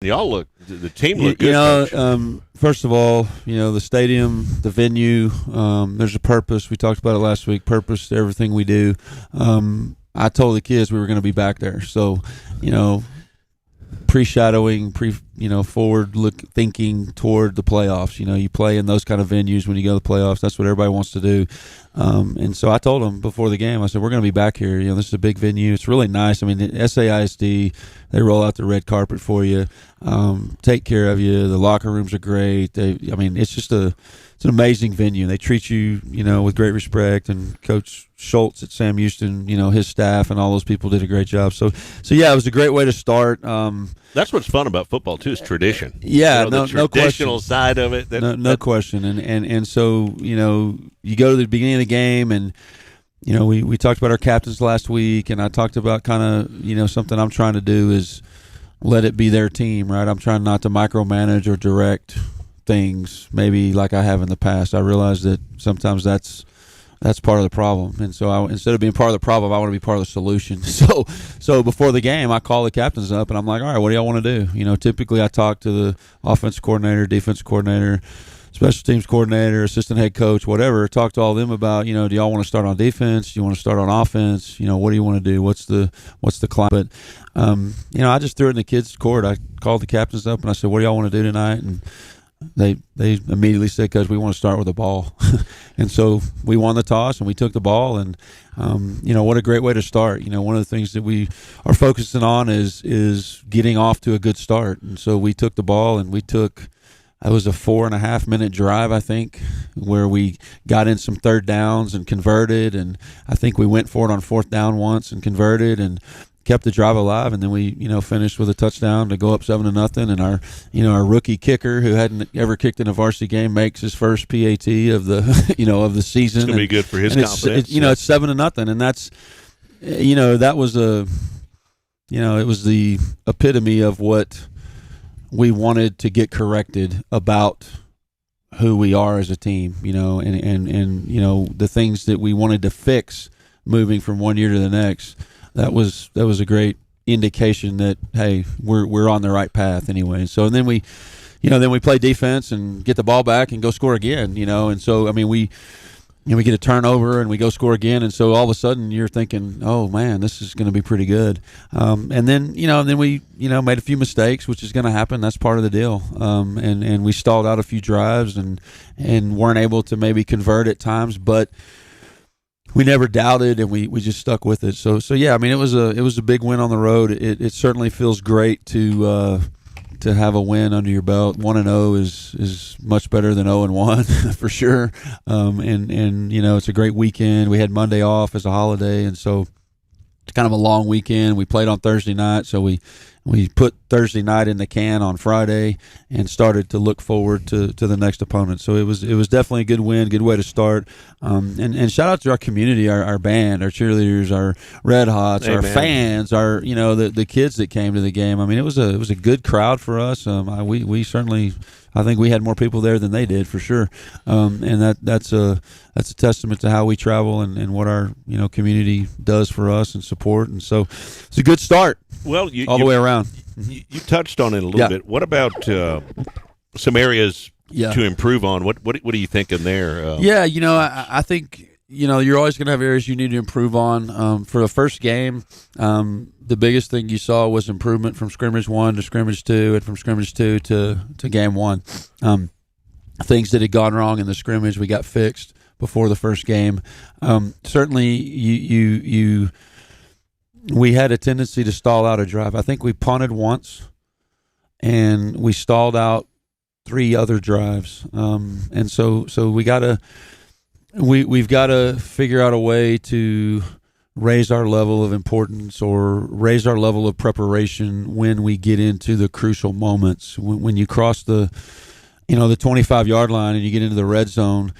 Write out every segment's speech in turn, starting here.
Y'all look, the team looked good. First of all, the stadium, the venue, there's a purpose. We talked about it last week, purpose to everything we do. I told the kids we were going to be back there. So, pre-shadowing, forward thinking toward the playoffs. You play in those kind of venues when you go to the playoffs. That's what everybody wants to do. And so I told them before the game, I said, we're going to be back here. This is a big venue. It's really nice. I mean, the SAISD, they roll out the red carpet for you, take care of you. The locker rooms are great. It's just it's an amazing venue. They treat you, with great respect. And Coach Schultz at Sam Houston, his staff and all those people did a great job. So yeah, it was a great way to start. That's what's fun about football too, is tradition. Yeah, the traditional side of it. No question. And so you go to the beginning of the game, and we talked about our captains last week, and I talked about kind of something I'm trying to do is let it be their team, right? I'm trying not to micromanage or direct things maybe like I have in the past. I realize that sometimes that's part of the problem, and so instead of being part of the problem, I want to be part of the solution. So before the game, I call the captains up, and I'm like, all right, what do y'all want to do? Typically I talk to the offensive coordinator, defensive coordinator, special teams coordinator, assistant head coach, whatever. Talk to all of them about, do y'all want to start on defense? Do you want to start on offense? What do you want to do? What's the climate? I just threw it in the kids' court. I called the captains up and I said, what do y'all want to do tonight? And they immediately said, Coach, we want to start with the ball. And so we won the toss and we took the ball, and what a great way to start. One of the things that we are focusing on is getting off to a good start. And so we took the ball, and it was a 4.5 minute drive, I think, where we got in some third downs and converted, and I think we went for it on fourth down once and converted and kept the drive alive, and then we finished with a touchdown to go up 7-0, and our rookie kicker, who hadn't ever kicked in a varsity game, makes his first PAT of the of the season. It's gonna be good for his confidence. It's 7-0, and that's that was it was the epitome of what we wanted to get corrected about who we are as a team, and the things that we wanted to fix moving from one year to the next. That was a great indication that, hey, we're on the right path anyway. So, and then we play defense and get the ball back and go score again, and so we get a turnover and we go score again, and so all of a sudden you're thinking, oh man, this is going to be pretty good. And then we made a few mistakes, which is going to happen. That's part of the deal. And we stalled out a few drives and weren't able to maybe convert at times, but we never doubted, and we just stuck with it. So yeah, it was a big win on the road. It certainly feels great to have a win under your belt. 1-0 is much better than 0-1 for sure. And it's a great weekend. We had Monday off as a holiday, and so it's kind of a long weekend. We played on Thursday night, so we put Thursday night in the can on Friday and started to look forward to the next opponent. So it was definitely a good win, good way to start. And shout out to our community, our band, our cheerleaders, our Red Hots, our fans, our the kids that came to the game. It was a good crowd for us. We certainly, I think we had more people there than they did for sure. And that's a testament to how we travel and what our community does for us and support. And so it's a good start. Well, all the way around. You touched on it a little bit. What about some areas to improve on? What are you thinking there? I think you're always going to have areas you need to improve on. For the first game, the biggest thing you saw was improvement from scrimmage 1 to scrimmage 2, and from scrimmage 2 to game 1. Things that had gone wrong in the scrimmage, we got fixed before the first game. Certainly, we had a tendency to stall out a drive. I think we punted once, and we stalled out 3 other drives. And so we've got to figure out a way to raise our level of importance or raise our level of preparation when we get into the crucial moments. When you cross the 25-yard line and you get into the red zone,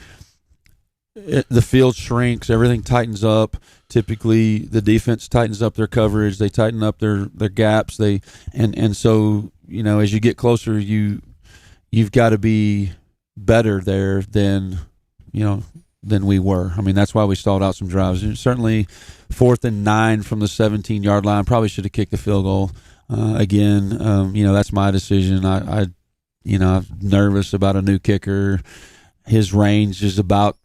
the field shrinks, everything tightens up. Typically, the defense tightens up their coverage, they tighten up their gaps. And so as you get closer, you've got to be better there than we were. That's why we stalled out some drives. And certainly, 4th and 9 from the 17-yard line, probably should have kicked the field goal. Again, that's my decision. I'm nervous about a new kicker. His range is about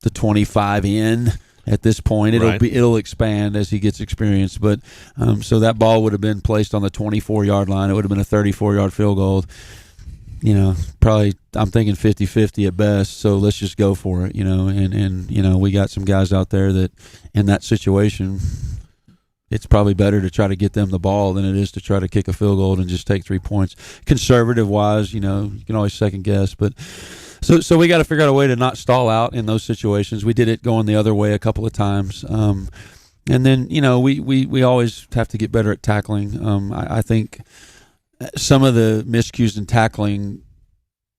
the 25 in at this point. It'll expand as he gets experience. But so that ball would have been placed on the 24-yard line. It would have been a 34-yard field goal. Probably I'm thinking 50-50 at best. So let's just go for it. And we got some guys out there that in that situation, it's probably better to try to get them the ball than it is to try to kick a field goal and just take 3 points. Conservative wise, you can always second guess, but. So we got to figure out a way to not stall out in those situations. We did it going the other way a couple of times. And then, we always have to get better at tackling. I think some of the miscues in tackling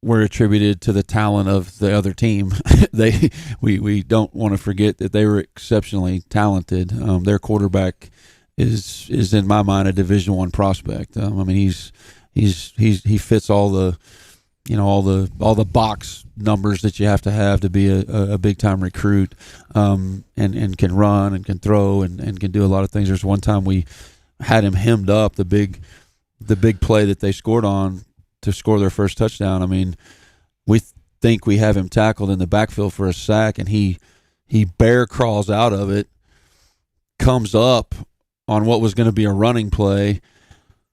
were attributed to the talent of the other team. We don't want to forget that they were exceptionally talented. Their quarterback is in my mind a Division I prospect. He fits all the all the box numbers that you have to be a big time recruit, and can run and can throw and can do a lot of things. There's one time we had him hemmed up, the big play that they scored on to score their first touchdown. We think we have him tackled in the backfield for a sack, and he bear crawls out of it, comes up on what was going to be a running play,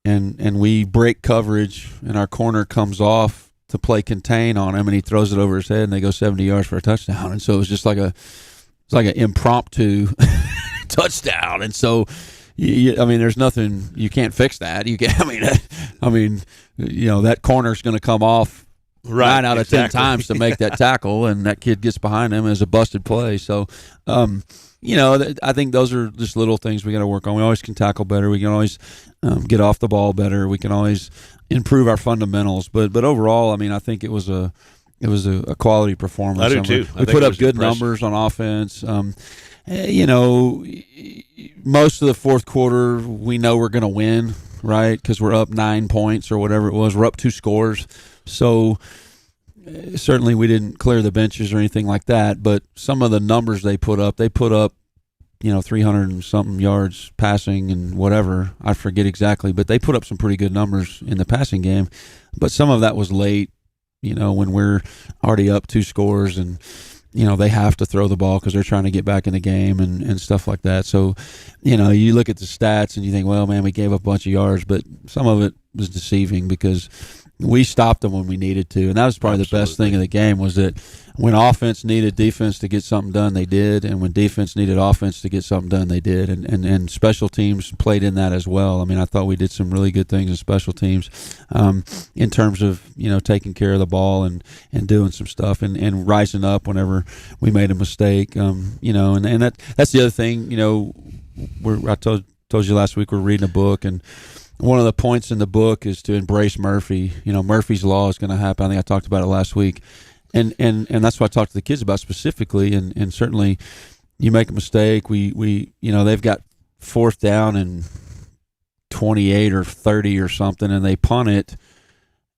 and we break coverage, and our corner comes off to play contain on him, and he throws it over his head, and they go 70 yards for a touchdown. And so it was just like an impromptu touchdown. And so, there's nothing, you can't fix that. You can't. That corner's going to come off 9 out of 10 times to make that tackle, and that kid gets behind him as a busted play. So, I think those are just little things we got to work on. We always can tackle better. We can always get off the ball better. We can always improve our fundamentals. But overall, I think it was a quality performance. I do too. We put up good numbers on offense. Most of the fourth quarter, we know we're going to win, right? Because we're up 9 points or whatever it was. We're up 2 scores. So certainly we didn't clear the benches or anything like that. But some of the numbers they put up 300 and something yards passing and whatever. I forget exactly. But they put up some pretty good numbers in the passing game. But some of that was late, when we're already up 2 scores and, they have to throw the ball because they're trying to get back in the game and stuff like that. So, you look at the stats and you think, well, man, we gave up a bunch of yards, but some of it was deceiving because we stopped them when we needed to. And that was probably the best thing of the game was that when offense needed defense to get something done, they did. And when defense needed offense to get something done, they did. And special teams played in that as well. I thought we did some really good things in special teams in terms of, taking care of the ball and doing some stuff and rising up whenever we made a mistake. And that's the other thing, I told you last week we're reading a book, and one of the points in the book is to embrace Murphy. Murphy's Law is going to happen. I think I talked about it last week. And that's what I talked to the kids about specifically. And certainly you make a mistake. They've got 4th down and 28 or 30 or something, and they punt it.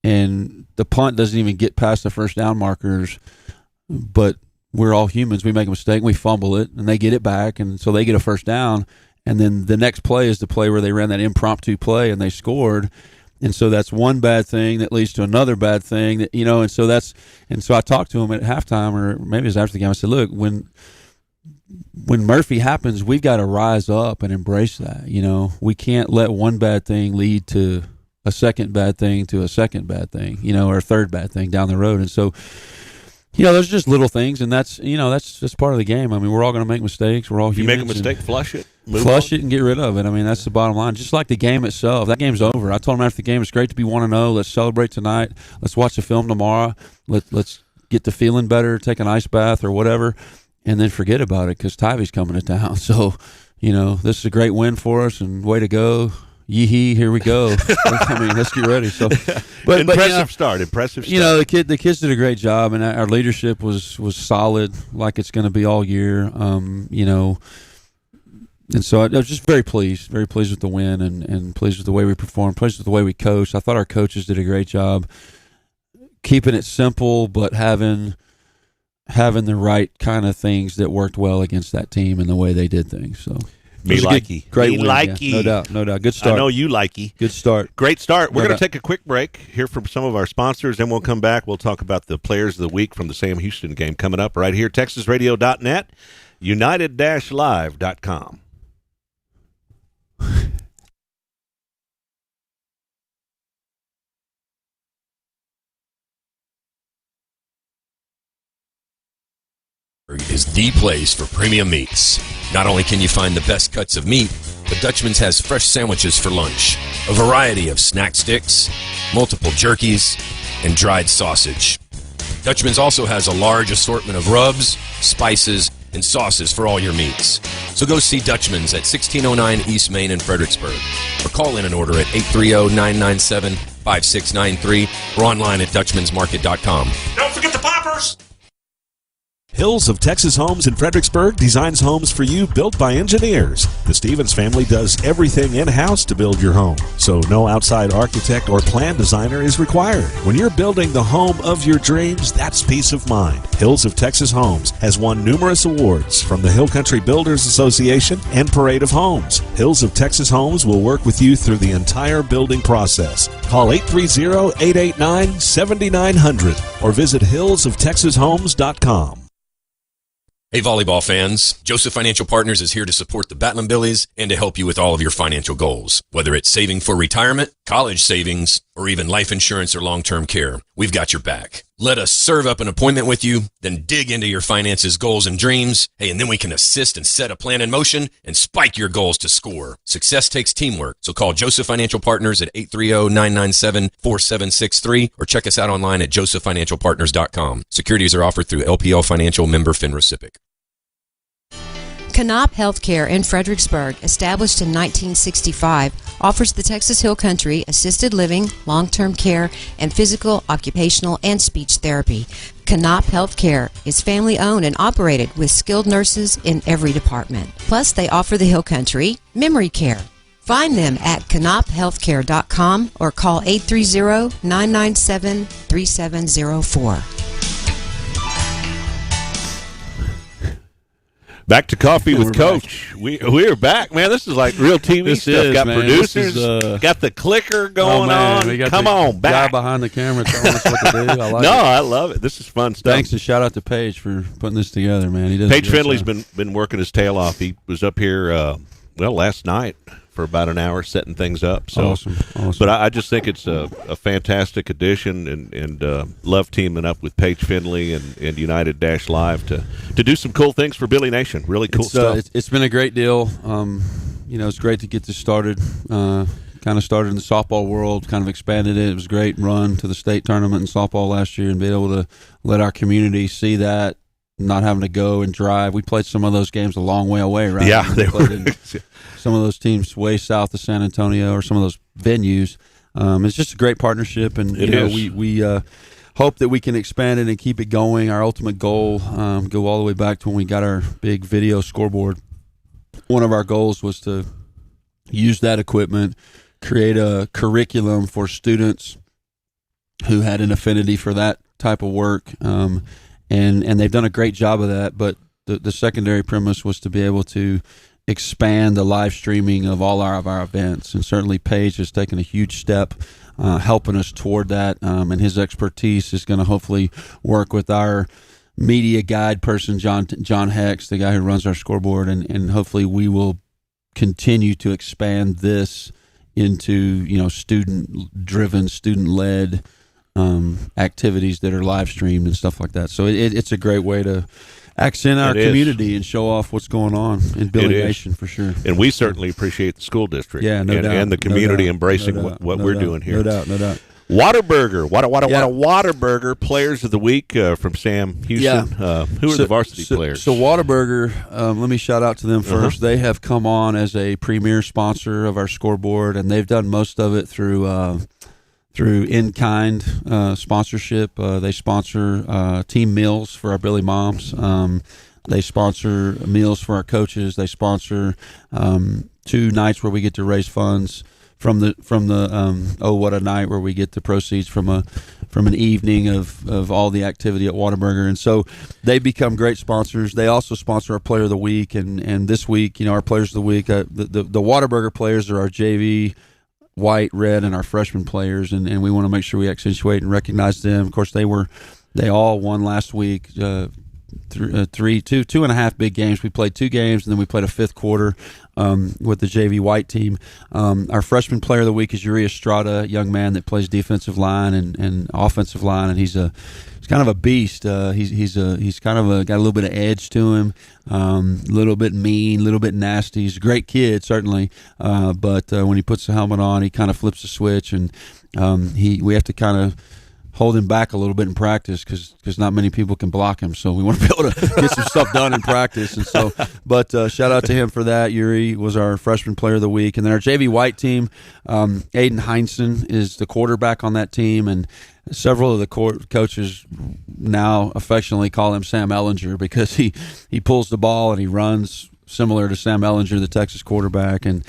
And the punt doesn't even get past the first down markers. But we're all humans. We make a mistake. We fumble it, and they get it back. And so they get a first down. And then the next play is the play where they ran that impromptu play and they scored. And so that's one bad thing that leads to another bad thing that, and so I talked to him at halftime, or maybe it was after the game. I said, look, when Murphy happens, we've got to rise up and embrace that. We can't let one bad thing lead to a second bad thing to a second bad thing, or a third bad thing down the road. And so, there's just little things, and that's just part of the game. We're all going to make mistakes. We're all humans. You make a mistake, flush it. Flush it and get rid of it. That's the bottom line. Just like the game itself. That game's over. I told him after the game, it's great to be 1-0. Let's celebrate tonight. Let's watch the film tomorrow. Let's get to feeling better, take an ice bath or whatever, and then forget about it because Tyvee's coming to town. So, this is a great win for us, and way to go. Yee-hee, here we go. Let's get ready. So, impressive start. The kids did a great job, and our leadership was solid, like it's going to be all year. And so I was just very pleased with the win, and pleased with the way we performed, pleased with the way we coached. I thought our coaches did a great job keeping it simple, but having the right kind of things that worked well against that team and the way they did things. So. Me likey. Great Me win. likey. Yeah, no doubt. Good start. I know you likey. Good start. Great start. We're No going to doubt. take a quick break, hear from some of our sponsors, then we'll come back. We'll talk about the players of the week from the Sam Houston game coming up right here, TexasRadio.net, United-Live.com. Is the place for premium meats. Not only can you find the best cuts of meat, but Dutchman's has fresh sandwiches for lunch, a variety of snack sticks, multiple jerkies, and dried sausage. Dutchman's also has a large assortment of rubs, spices, and sauces for all your meats. So go see Dutchman's at 1609 East Main in Fredericksburg, or call in an order at 830-997-5693 or online at dutchmansmarket.com. Don't forget the poppers! Hills of Texas Homes in Fredericksburg designs homes for you built by engineers. The Stevens family does everything in-house to build your home, so no outside architect or plan designer is required. When you're building the home of your dreams, that's peace of mind. Hills of Texas Homes has won numerous awards from the Hill Country Builders Association and Parade of Homes. Hills of Texas Homes will work with you through the entire building process. Call 830-889-7900 or visit hillsoftexashomes.com. Hey volleyball fans, Joseph Financial Partners is here to support the Battlin Billies and to help you with all of your financial goals. Whether it's saving for retirement, college savings, or even life insurance or long-term care, we've got your back. Let us serve up an appointment with you, then dig into your finances, goals, and dreams. Hey, and then we can assist and set a plan in motion and spike your goals to score. Success takes teamwork, so call Joseph Financial Partners at 830-997-4763 or check us out online at josephfinancialpartners.com. Securities are offered through LPL Financial, member FINRA/SIPC. Canop Healthcare in Fredericksburg, established in 1965, offers the Texas Hill Country assisted living, long-term care, and physical, occupational, and speech therapy. Canop Healthcare is family-owned and operated with skilled nurses in every department. Plus, they offer the Hill Country memory care. Find them at canophealthcare.com or call 830-997-3704. Back to Coffee with Coach. We're back, man. This is like real TV stuff. Got man. Producers, got the clicker going on. Come on, back. Guy behind the camera telling us what to do. I like it. I love it. This is fun stuff. Thanks and shout out to Paige for putting this together, man. He does. Paige Finley's been working his tail off. He was up here last night for about an hour setting things up. So, awesome. But I just think it's a fantastic addition, and love teaming up with Paige Finley and United-Live to do some cool things for Billy Nation. Really cool stuff. It's been a great deal. It's great to get this started. Kind of started in the softball world, kind of expanded it. It was a great run to the state tournament in softball last year and be able to let our community see that, not having to go and drive. We played some of those games a long way away, right? Yeah, they were. Some of those teams way south of San Antonio or some of those venues. It's just a great partnership, and we hope that we can expand it and keep it going. Our ultimate goal, go all the way back to when we got our big video scoreboard. One of our goals was to use that equipment, create a curriculum for students who had an affinity for that type of work, and they've done a great job of that. But the secondary premise was to be able to expand the live streaming of all of our events, and certainly Paige has taken a huge step helping us toward that, and his expertise is going to hopefully work with our media guide person, John Hex, the guy who runs our scoreboard, and hopefully we will continue to expand this into student-driven, student-led activities that are live streamed and stuff like that. So it's a great way to accent our community and show off what's going on in Billy Nation for sure. And we certainly appreciate the school district doubt. And the community embracing what we're doing here. No doubt. Whataburger, Whataburger Players of the Week from Sam Houston. Who are the varsity players? So Whataburger, let me shout out to them first. They have come on as a premier sponsor of our scoreboard, and they've done most of it through in-kind sponsorship. They sponsor team meals for our Billy moms. They sponsor meals for our coaches. They sponsor 2 nights where we get to raise funds from the Oh What a Night, where we get the proceeds from an evening of all the activity at Whataburger. And so they become great sponsors. They also sponsor our Player of the Week, and this week, our Players of the Week, the Whataburger players are our JV white, red, and our freshman players, and we want to make sure we accentuate and recognize them. Of course, they all won last week. 2.5 big games. We played 2 games, and then we played a fifth quarter with the JV white team. Our freshman player of the week is Yuri Estrada, a young man that plays defensive line and offensive line, and he's kind of a beast. He's kind of got a little bit of edge to him, a little bit mean, a little bit nasty. He's a great kid, certainly, but when he puts the helmet on, he kind of flips the switch, and we have to kind of hold him back a little bit in practice because not many people can block him. So we want to be able to get some stuff done in practice. And so, but shout out to him for that. Yuri was our freshman player of the week. And then our JV white team, Aiden Heinsohn is the quarterback on that team. And several of the coaches now affectionately call him Sam Ellinger because he pulls the ball and he runs similar to Sam Ellinger, the Texas quarterback, and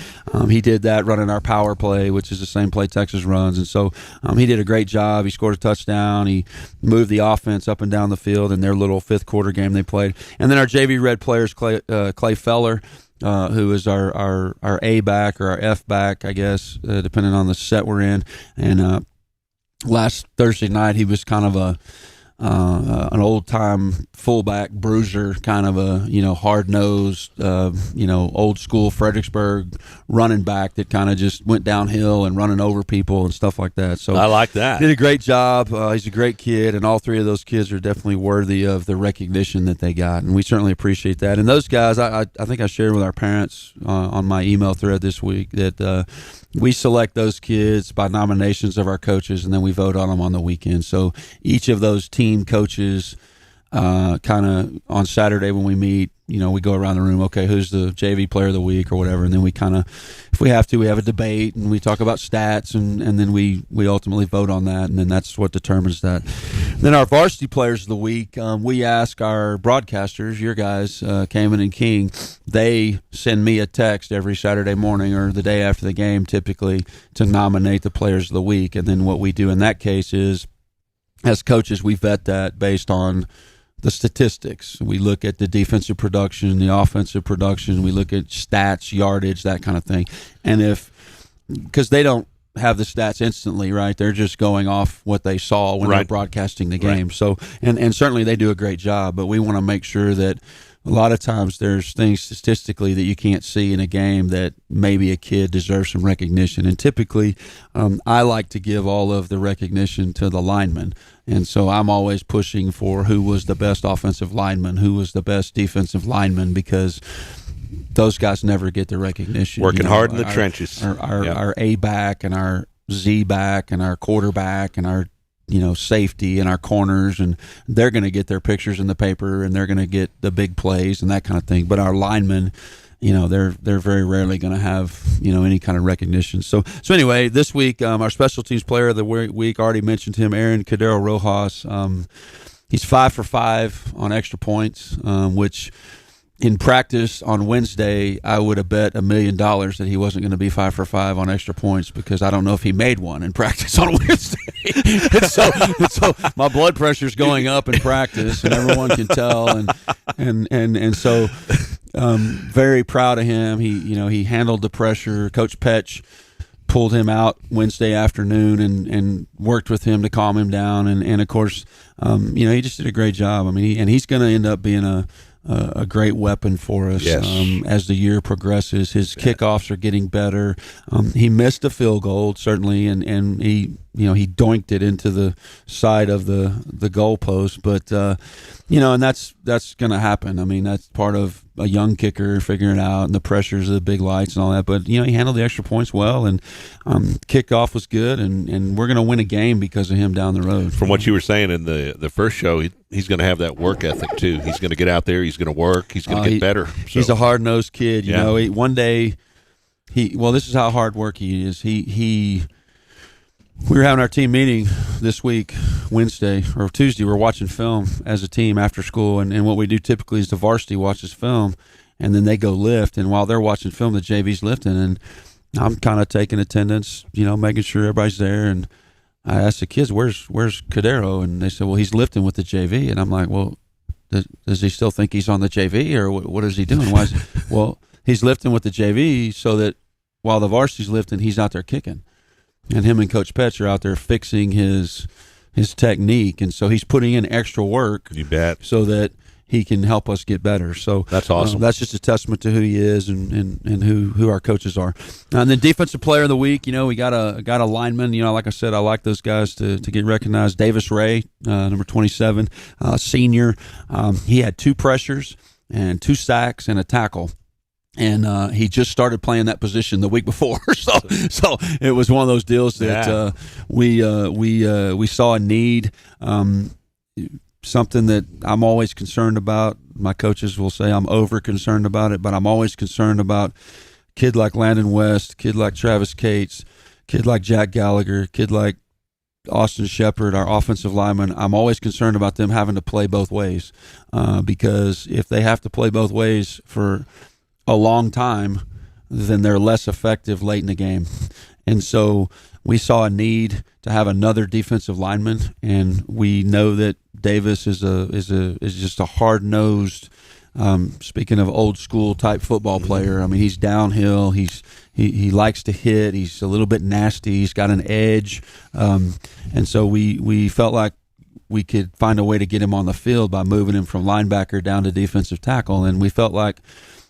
he did that running our power play, which is the same play Texas runs. And so he did a great job. He scored a touchdown. He moved the offense up and down the field in their little fifth quarter game they played. And then our JV red players, Clay Feller, who is our A back or our F back, I guess, depending on the set we're in. And last Thursday night, he was kind of an old-time fullback bruiser, kind of a hard-nosed, old-school Fredericksburg running back that kind of just went downhill and running over people and stuff like that. So I like that. Did a great job. He's a great kid, and all 3 of those kids are definitely worthy of the recognition that they got, and we certainly appreciate that. And those guys, I think I shared with our parents on my email thread this week that we select those kids by nominations of our coaches, and then we vote on them on the weekend. So each of those team coaches kind of on Saturday when we meet, we go around the room, okay, who's the JV player of the week or whatever, and then we kind of, if we have to, we have a debate and we talk about stats, and then we ultimately vote on that, and then that's what determines that. Then our varsity players of the week, we ask our broadcasters, your guys, Kamen and King, they send me a text every Saturday morning or the day after the game typically to nominate the players of the week, and then what we do in that case is, as coaches, we vet that based on the statistics. We look at the defensive production, the offensive production. We look at stats, yardage, that kind of thing. And because they don't have the stats instantly, right? They're just going off what they saw when they're broadcasting the game. Right. So, and certainly they do a great job, but we want to make sure that a lot of times there's things statistically that you can't see in a game that maybe a kid deserves some recognition. And typically, I like to give all of the recognition to the linemen. And so I'm always pushing for who was the best offensive lineman, who was the best defensive lineman, because those guys never get the recognition. Working hard in the trenches. Our A back and our Z back and our quarterback and our safety and our corners, and they're going to get their pictures in the paper and they're going to get the big plays and that kind of thing. But our linemen, they're very rarely going to have any kind of recognition. So anyway, this week our special teams player of the week, already mentioned him, Aaron Cadero Rojas. He's 5 for 5 on extra points, which in practice on Wednesday, I would have bet $1 million that he wasn't going to be 5 for 5 on extra points, because I don't know if he made one in practice on Wednesday. and so my blood pressure's going up in practice, and everyone can tell. And so very proud of him. He handled the pressure. Coach Petch pulled him out Wednesday afternoon and worked with him to calm him down. And of course, he just did a great job. I mean, and he's going to end up being a great weapon for us as the year progresses. His kickoffs are getting better. He missed a field goal, certainly, and he doinked it into the side of the goalpost. But and that's going to happen. I mean, that's part of a young kicker figuring it out, and the pressures of the big lights and all that. But he handled the extra points well, and kickoff was good, and we're going to win a game because of him down the road. From what you were saying in the first show, he's going to have that work ethic too. He's going to get out there. He's going to work. He's going to get better. So. He's a hard-nosed kid. One day, this is how hard work he is. We were having our team meeting this week, Wednesday or Tuesday. We're watching film as a team after school, and what we do typically is the varsity watches film, and then they go lift. And while they're watching film, the JV's lifting, I'm kind of taking attendance, making sure everybody's there. And I asked the kids, where's Cadero? And they said, well, he's lifting with the JV. And I'm like, well, does he still think he's on the JV, or what is he doing? Well, he's lifting with the JV so that while the varsity's lifting, he's out there kicking. And him and Coach Petch are out there fixing his technique. And so he's putting in extra work. You bet. So that he can help us get better. So that's awesome. That's just a testament to who he is and who our coaches are. And then defensive player of the week, we got a lineman. Like I said, I like those guys to get recognized. Davis Ray, number 27, senior. He had 2 pressures and 2 sacks and a tackle. And he just started playing that position the week before, so it was one of those deals that we saw a need. Something that I'm always concerned about. My coaches will say I'm over concerned about it, but I'm always concerned about kid like Landon West, kid like Travis Cates, kid like Jack Gallagher, kid like Austin Shepard, our offensive lineman. I'm always concerned about them having to play both ways, because if they have to play both ways for a long time, then they're less effective late in the game. And so we saw a need to have another defensive lineman, and we know that Davis is just a hard-nosed, speaking of old school type football player. I mean, he's downhill. He likes to hit. He's a little bit nasty. He's got an edge, and so we felt like we could find a way to get him on the field by moving him from linebacker down to defensive tackle, and we felt like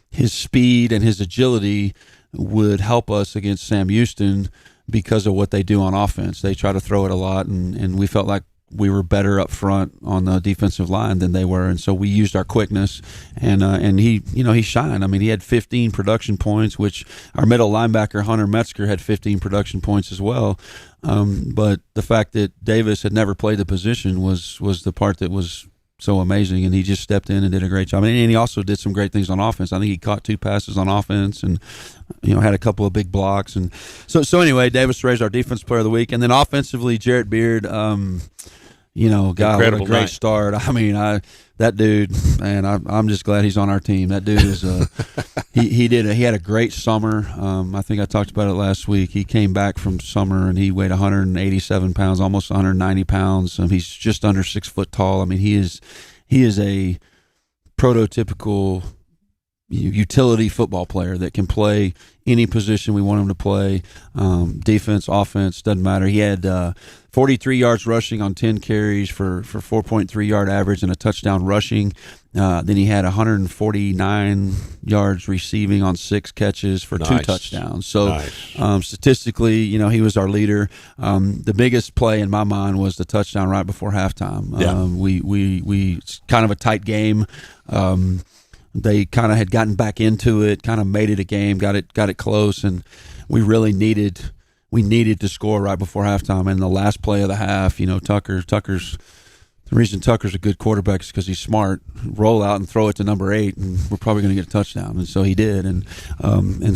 his speed and his agility would help us against Sam Houston because of what they do on offense. They try to throw it a lot, and we felt like we were better up front on the defensive line than they were, and so we used our quickness, and he shined. I mean, he had 15 production points, which our middle linebacker Hunter Metzger had 15 production points as well. But the fact that Davis had never played the position was the part that was so amazing, and he just stepped in and did a great job. And he also did some great things on offense. I think he caught 2 passes on offense, and had a couple of big blocks. And so anyway, Davis Ray's our defense player of the week. And then offensively, Jarrett Beard, what a great start. I mean, that dude, man, I'm just glad he's on our team. That dude is he had a great summer. I think I talked about it last week. He came back from summer and he weighed 187 pounds, almost 190 pounds. He's just under 6 foot tall. I mean, he is a prototypical utility football player that can play any position we want him to play. Defense, offense, doesn't matter. He had 43 yards rushing on 10 carries for 4.3 yard average and a touchdown rushing. Then he had 149 yards receiving on 6 catches for 2 touchdowns. So statistically, he was our leader. The biggest play in my mind was the touchdown right before halftime. We kind of a tight game. They kind of had gotten back into it, kind of made it a game, got it close, and we really needed to score right before halftime. And the last play of the half, Tucker's the reason Tucker's a good quarterback is because he's smart. Roll out and throw it to number 8, and we're probably going to get a touchdown. And so he did. And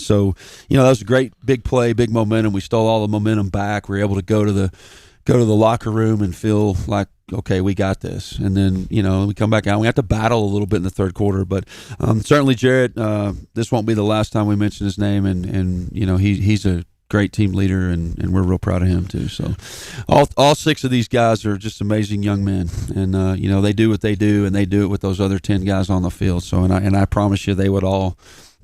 so that was a great big play, big momentum. We stole all the momentum back. We were able to go to the locker room and feel like, okay, we got this. And then, we come back out. We have to battle a little bit in the third quarter. But certainly, Jarrett, this won't be the last time we mention his name. And he's a great team leader, and we're real proud of him, too. So all 6 of these guys are just amazing young men. And, they do what they do, and they do it with those other 10 guys on the field. So, and I promise you they would all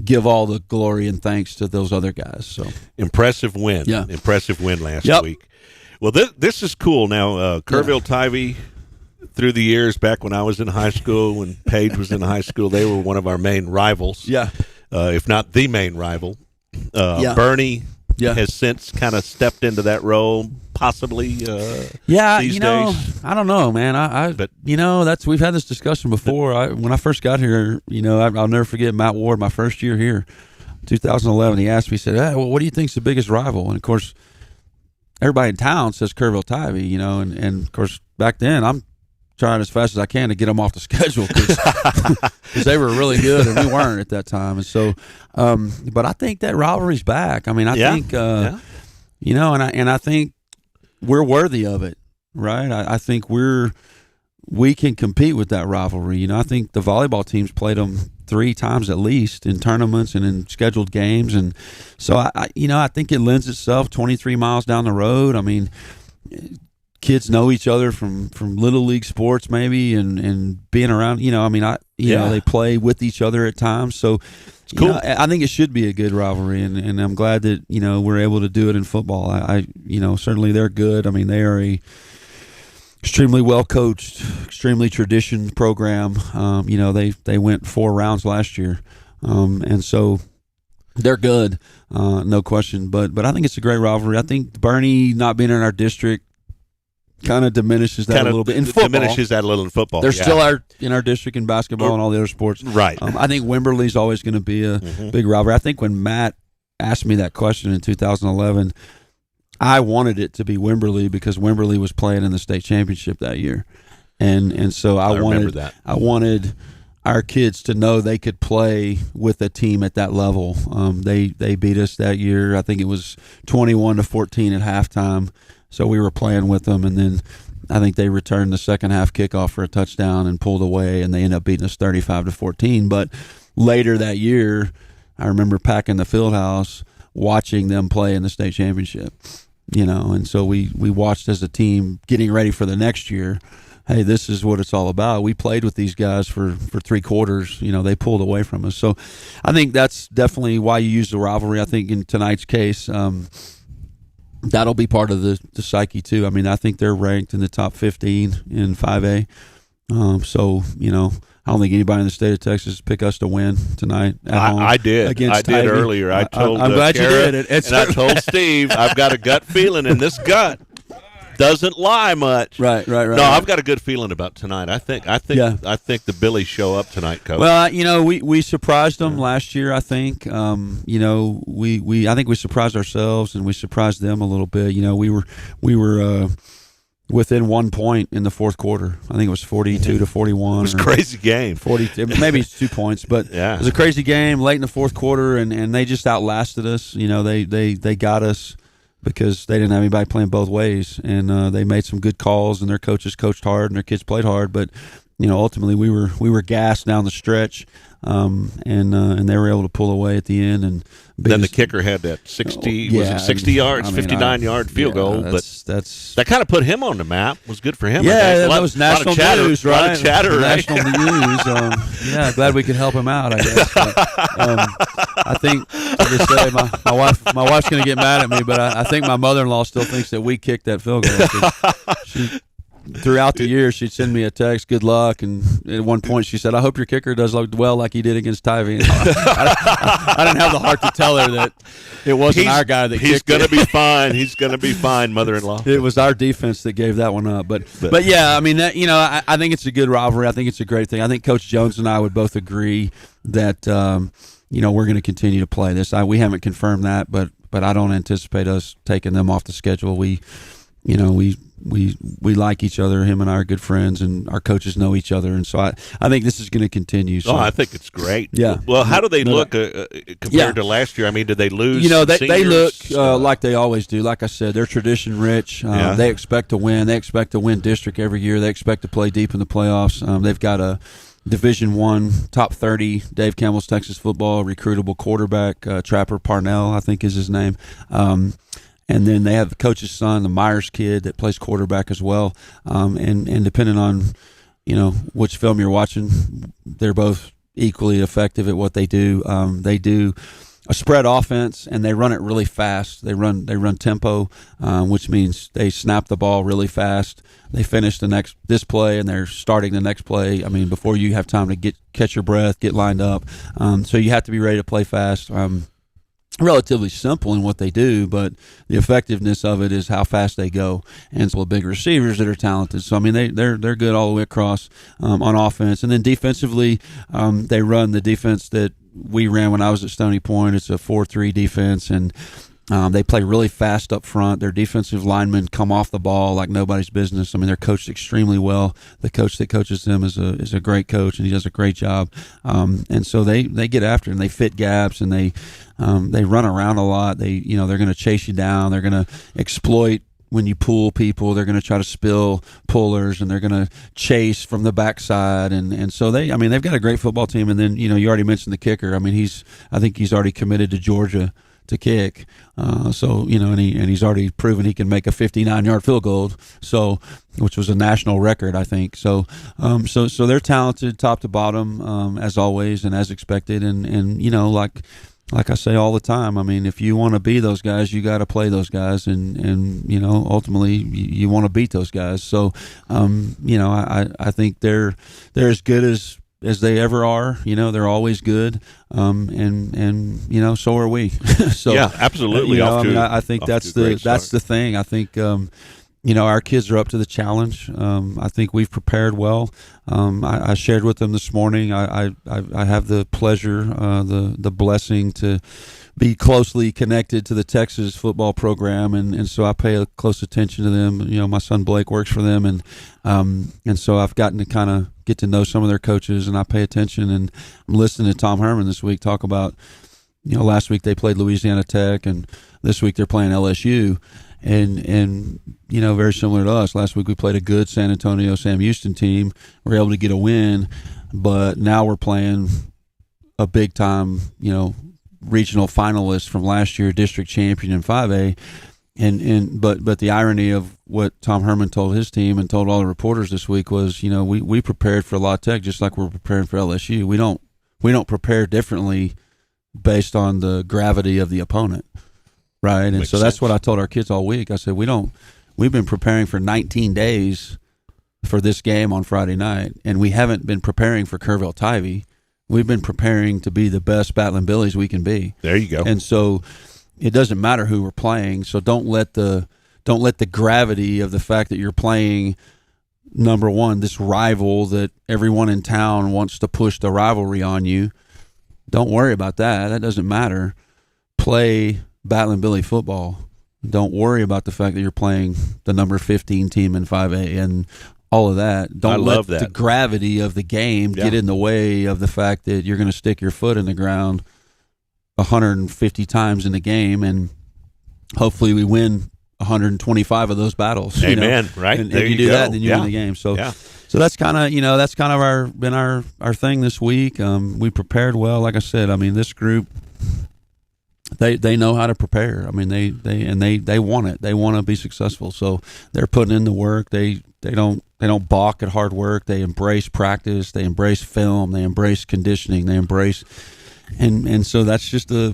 give all the glory and thanks to those other guys. So impressive win. Yeah. Impressive win last week. Well, this is cool. Now, Kerrville Tivy, through the years, back when I was in high school, when Paige was in high school, they were one of our main rivals. Yeah. If not the main rival. Bernie has since kind of stepped into that role, possibly. These days. I don't know, man. But we've had this discussion before. When I first got here, I'll never forget Matt Ward, my first year here, 2011. He asked me, he said, "Hey, well, what do you think's the biggest rival?" And of course, everybody in town says Kerrville Tivy, and of course back then I'm trying as fast as I can to get them off the schedule because they were really good and we weren't at that time. And so, but I think that rivalry's back. I mean, I think, and I think we're worthy of it, right? I think we can compete with that rivalry. I think the volleyball teams played them 3 times at least in tournaments and in scheduled games. And so I think it lends itself 23 miles down the road. I mean, kids know each other from little league sports maybe, and being around, they play with each other at times. So cool. I think it should be a good rivalry, and I'm glad that, we're able to do it in football. Certainly they're good. I mean, they are a extremely well coached, extremely traditioned program. They went 4 rounds last year, and so they're good, no question. But I think it's a great rivalry. I think Bernie not being in our district kind of diminishes that a little bit in football. Diminishes that a little in football. They're still in our district in basketball and all the other sports. Right. I think Wimberley's always going to be a big rivalry. I think when Matt asked me that question in 2011, I wanted it to be Wimberley because Wimberley was playing in the state championship that year, and so I wanted our kids to know they could play with a team at that level. They beat us that year. I think it was 21-14 at halftime. So we were playing with them, and then I think they returned the second half kickoff for a touchdown and pulled away, and they ended up beating us 35-14. But later that year, I remember packing the field house, watching them play in the state championship. And so we watched as a team getting ready for the next year. Hey, this is what it's all about. We played with these guys for 3 quarters. They pulled away from us. So I think that's definitely why you use the rivalry. I think in tonight's case, that'll be part of the psyche too. I mean, I think they're ranked in the top 15 in 5A. I don't think anybody in the state of Texas picked us to win tonight at home. I did. Against I did Ivy. earlier. I told I'm glad Kara, you did. And I told Steve, I've got a gut feeling, and this gut doesn't lie much. Right. No, I've got a good feeling about tonight. I think the Billies show up tonight, Coach. Well, we surprised them last year. I think I think we surprised ourselves and we surprised them a little bit. We were within 1 point in the fourth quarter. I think it was 42-41. It was a crazy game. 40, maybe it's 2 points, but it was a crazy game late in the fourth quarter, and they just outlasted us. They got us because they didn't have anybody playing both ways, and they made some good calls, and their coaches coached hard, and their kids played hard. But ultimately we were gassed down the stretch, and they were able to pull away at the end. And then the kicker had that 60 yards, 59-yard field goal. But that kind of put him on the map. Was good for him. Yeah, that was national news, right? A lot of chatter, national news. Glad we could help him out, I guess. But, I think, like I say, my wife's going to get mad at me, but I think my mother-in-law still thinks that we kicked that field goal. Throughout the year, she'd send me a text, good luck, and at one point she said, I hope your kicker does well like he did against Tivy. I didn't have the heart to tell her that it wasn't our guy that kicked it. He's going to be fine. He's going to be fine, mother-in-law. It was our defense that gave that one up. But yeah, I mean, I think it's a good rivalry. I think it's a great thing. I think Coach Jones and I would both agree that, we're going to continue to play this. We haven't confirmed that, but I don't anticipate us taking them off the schedule. We like each other. Him and I are good friends, and our coaches know each other, and so I think this is going to continue. So. I think it's great. Yeah. Well, how do they look compared to last year? I mean, did they lose? They look like they always do. Like I said, they're tradition rich. They expect to win. They expect to win district every year. They expect to play deep in the playoffs. They've got a Division I, top 30, Dave Campbell's Texas football, recruitable quarterback, Trapper Parnell, I think is his name. And then they have the coach's son, the Myers kid, that plays quarterback as well. And depending on, which film you're watching, they're both equally effective at what they do. They do a spread offense, and they run it really fast. They run tempo, which means they snap the ball really fast. They finish this play, and they're starting the next play. I mean, before you have time to catch your breath, get lined up. So you have to be ready to play fast. Relatively simple in what they do, but the effectiveness of it is how fast they go, and so big receivers that are talented. So I mean, they're good all the way across on offense, and then defensively, they run the defense that we ran when I was at Stony Point. It's a 4-3 defense, and they play really fast up front. Their defensive linemen come off the ball like nobody's business. I mean, they're coached extremely well. The coach that coaches them is a great coach, and he does a great job. And so they get after it, and they fit gaps, and they run around a lot. They're going to chase you down. They're going to exploit when you pull people, they're going to try to spill pullers, and they're going to chase from the backside, and so they've got a great football team. And then you already mentioned the kicker. I mean, I think he's already committed to Georgia to kick. And he's already proven he can make a 59-yard field goal. So, which was a national record, I think. So they're talented top to bottom, as always and as expected. And like I say all the time, I mean, if you want to be those guys, you got to play those guys, and ultimately you want to beat those guys. So, I think they're as good as they ever are. They're always good, and so are we. So yeah, absolutely. I think that's the thing. I think our kids are up to the challenge. I think we've prepared well. I shared with them this morning. I have the pleasure, the blessing to be closely connected to the Texas football program, and so I pay a close attention to them. My son Blake works for them, and so I've gotten to kind of get to know some of their coaches, and I pay attention. And I'm listening to Tom Herman this week talk about, last week they played Louisiana Tech, and this week they're playing LSU. And very similar to us. Last week we played a good San Antonio Sam Houston team. We were able to get a win, but now we're playing a big time, regional finalist from last year, district champion in 5A. But the irony of what Tom Herman told his team and told all the reporters this week was, we prepared for La Tech just like we're preparing for LSU. We don't prepare differently based on the gravity of the opponent. Right. And Makes so that's sense. what I told our kids all week. I said, we've been preparing for 19 days for this game on Friday night, and we haven't been preparing for Kerrville-Tivy. We've been preparing to be the best Battlin Billies we can be. There you go. And so it doesn't matter who we're playing. So don't let the gravity of the fact that you're playing, number one, this rival that everyone in town wants to push the rivalry on you. Don't worry about that. That doesn't matter. Play Battlin Billy football. Don't worry about the fact that you're playing the number 15 team in 5A and all of that. Don't let the gravity of the game get in the way of the fact that you're going to stick your foot in the ground 150 times in the game, and hopefully we win 125 of those battles. Amen. Right. And if you do that, then you win the game. So that's kind of been our thing this week. We prepared well. Like I said, I mean, this group, They know how to prepare. I mean, they want it. They want to be successful. So they're putting in the work. They don't balk at hard work. They embrace practice. They embrace film. They embrace conditioning. They embrace, and so that's just a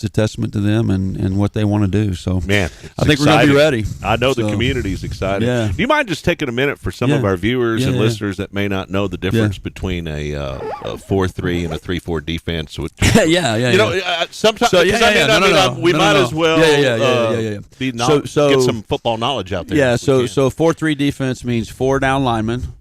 testament to them and what they want to do. So, man, I think we're going to be ready. I know the community's excited. Yeah. Do you mind just taking a minute for some of our viewers and listeners that may not know the difference between a 4-3 and a 3-4 defense? Which, sometimes we might as well get some football knowledge out there. Yeah, so 4-3 defense means 4 down linemen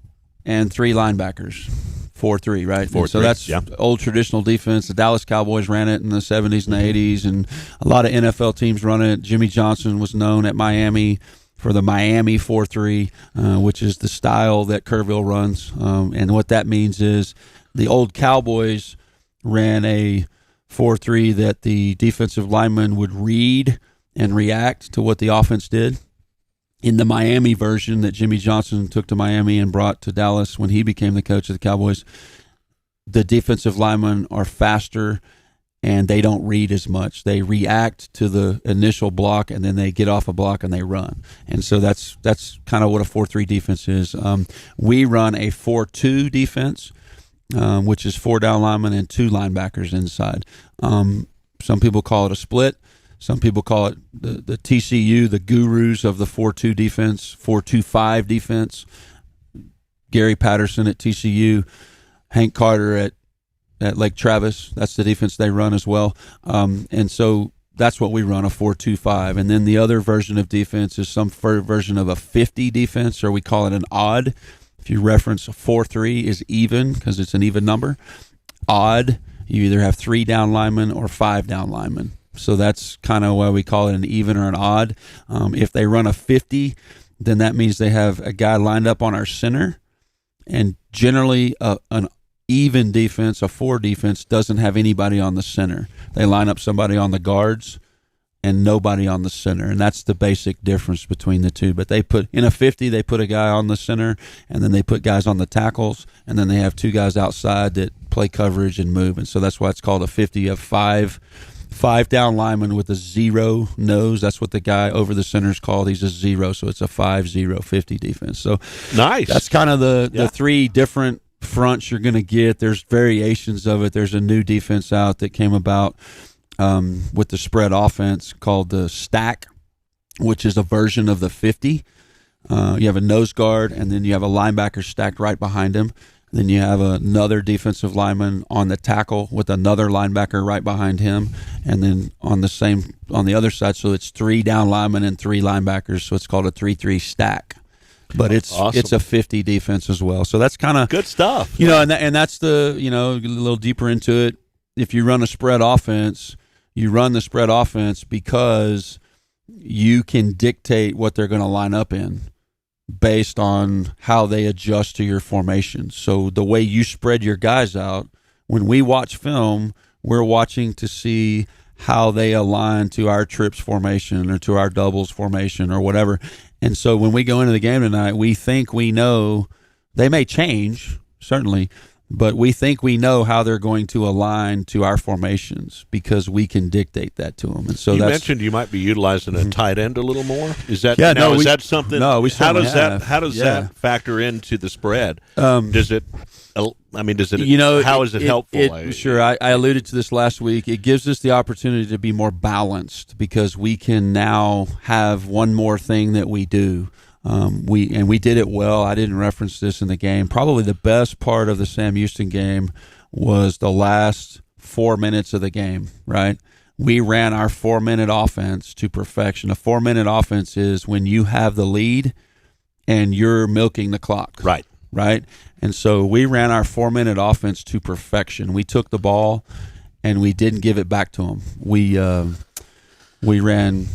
and 3 linebackers. 4-3, right? 4-3, so that's old traditional defense. The Dallas Cowboys ran it in the 70s and 80s, and a lot of NFL teams run it. Jimmy Johnson was known at Miami for the Miami 4-3, which is the style that Kerrville runs. And what that means is the old Cowboys ran a 4-3 that the defensive lineman would read and react to what the offense did. In the Miami version that Jimmy Johnson took to Miami and brought to Dallas when he became the coach of the Cowboys, the defensive linemen are faster and they don't read as much. They react to the initial block and then they get off a block and they run. And so that's kind of what a 4-3 defense is. We run a 4-2 defense, which is 4 down linemen and 2 linebackers inside. Some people call it a split. Some people call it the TCU, the gurus of the 4-2 defense, 4-2-5 defense. Gary Patterson at TCU, Hank Carter at Lake Travis. That's the defense they run as well. And so that's what we run, a 4-2-5. And then the other version of defense is some version of a 50 defense, or we call it an odd. If you reference a 4-3 is even because it's an even number. Odd, you either have 3 down linemen or 5 down linemen. So that's kind of why we call it an even or an odd. If they run a 50, then that means they have a guy lined up on our center. And generally, an even defense, a 4 defense, doesn't have anybody on the center. They line up somebody on the guards and nobody on the center, and that's the basic difference between the two. But they put in a 50, they put a guy on the center, and then they put guys on the tackles, and then they have two guys outside that play coverage and move, and so that's why it's called a 50. You have five down linemen with a 0 nose. That's what the guy over the center is called. He's a 0, so it's a 5-0-50 defense. So nice. That's kind of the three different fronts you're going to get. There's variations of it. There's a new defense out that came about with the spread offense called the stack, which is a version of the 50. You have a nose guard, and then you have a linebacker stacked right behind him. Then you have another defensive lineman on the tackle with another linebacker right behind him, and then on the other side, so it's 3 down linemen and 3 linebackers, so it's called a 3-3 stack. But it's awesome. It's a 50 defense as well, so that's kind of good stuff. And that's the a little deeper into it. If you run a spread offense, you run the spread offense because you can dictate what they're going to line up in based on how they adjust to your formation. So the way you spread your guys out, when we watch film, we're watching to see how they align to our trips formation or to our doubles formation or whatever. And so when we go into the game tonight, we think we know. They may change, certainly, but we think we know how they're going to align to our formations because we can dictate that to them. And so you mentioned you might be utilizing a tight end a little more. Is that is that something? No, we how does have. How does that factor into the spread? Does it? How is it helpful? Sure, I alluded to this last week. It gives us the opportunity to be more balanced because we can now have one more thing that we do. We did it well. I didn't reference this in the game. Probably the best part of the Sam Houston game was the last 4 minutes of the game, right? We ran our 4-minute offense to perfection. A 4-minute offense is when you have the lead and you're milking the clock. Right? And so we ran our 4-minute offense to perfection. We took the ball and we didn't give it back to them. We ran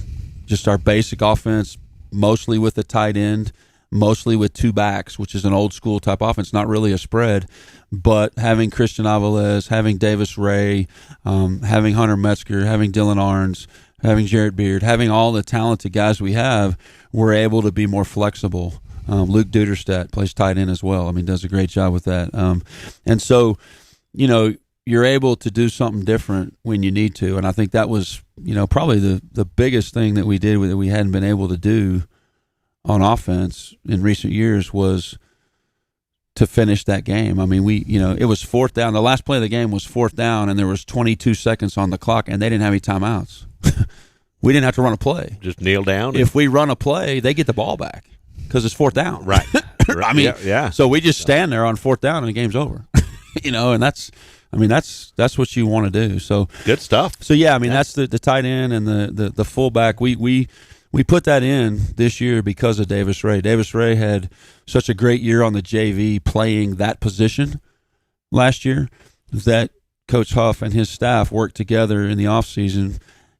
just our basic offense, mostly with a tight end, mostly with 2 backs, which is an old school type offense, not really a spread, but having Christian Aviles, having Davis Ray, having Hunter Metzger, having Dylan Arns, having Jarrett Beard, having all the talented guys we have, we're able to be more flexible. Luke Duderstadt plays tight end as well. I mean, does a great job with that. And so, you're able to do something different when you need to. And I think that was, probably the biggest thing that we did that we hadn't been able to do on offense in recent years was to finish that game. I mean, it was 4th down. The last play of the game was 4th down, and there was 22 seconds on the clock, and they didn't have any timeouts. We didn't have to run a play. Just kneel down. If we run a play, they get the ball back because it's 4th down. Right. I mean, yeah. So we just stand there on 4th down, and the game's over. And that's what you want to do. So good stuff. So yeah, I mean that's the tight end and the fullback. We put that in this year because of Davis Ray. Davis Ray had such a great year on the JV playing that position last year that Coach Huff and his staff worked together in the offseason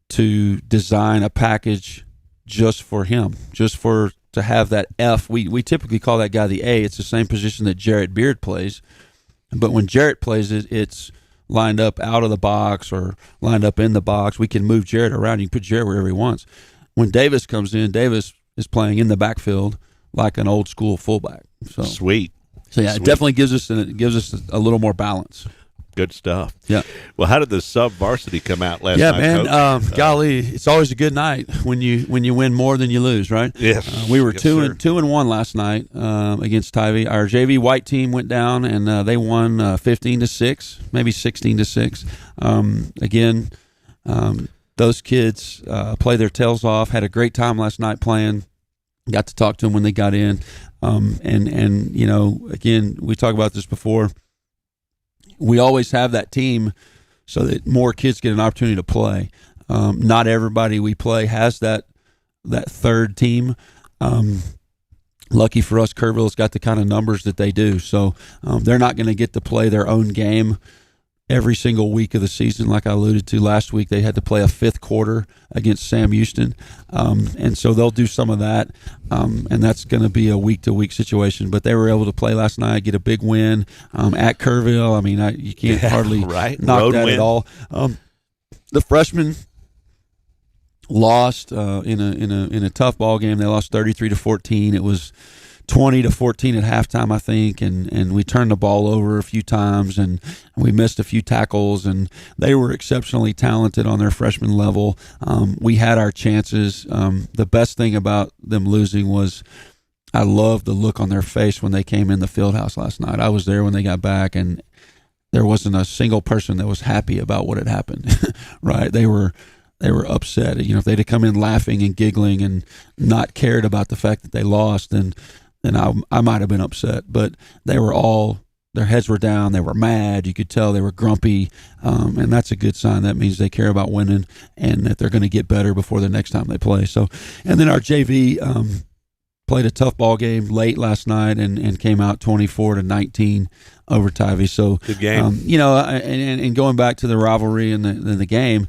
to design a package just for him, to have that F. We typically call that guy the A. It's the same position that Jarrett Beard plays. But when Jarrett plays it, it's lined up out of the box or lined up in the box. We can move Jarrett around. You can put Jarrett wherever he wants. When Davis comes in, Davis is playing in the backfield like an old school fullback. So sweet. So yeah, Sweet. It definitely gives us a little more balance. Good stuff. Yeah. Well, how did the sub varsity come out last night? Yeah, man. Golly, it's always a good night when you win more than you lose, right? Yes. We were yes, 2-1 last night against Tivy. Our JV white team went down and they won 15-6, maybe 16-6. Again, those kids play their tails off. Had a great time last night playing. Got to talk to them when they got in. And again, we talked about this before. We always have that team so that more kids get an opportunity to play. Not everybody we play has that third team. Lucky for us, Kerrville's got the kind of numbers that they do. So they're not going to get to play their own game every single week of the season. Like I alluded to last week, they had to play a 5th quarter against Sam Houston. And so they'll do some of that. And that's going to be a week-to-week situation. But they were able to play last night, get a big win at Kerrville. I mean, you can't hardly knock Road that win. at all. The freshmen lost in a tough ball game. They lost 33-14. It was 20-14 at halftime, I think, and we turned the ball over a few times, and we missed a few tackles, and they were exceptionally talented on their freshman level. We had our chances. The best thing about them losing was I loved the look on their face when they came in the field house last night. I was there when they got back, and there wasn't a single person that was happy about what had happened, right? They were upset. If they'd have come in laughing and giggling and not cared about the fact that they lost, then I might have been upset. But they were all, their heads were down. They were mad. You could tell they were grumpy, and that's a good sign. That means they care about winning and that they're going to get better before the next time they play. So, and then our JV played a tough ball game late last night and came out 24-19 over Tivy. So good game. And going back to the rivalry and the game,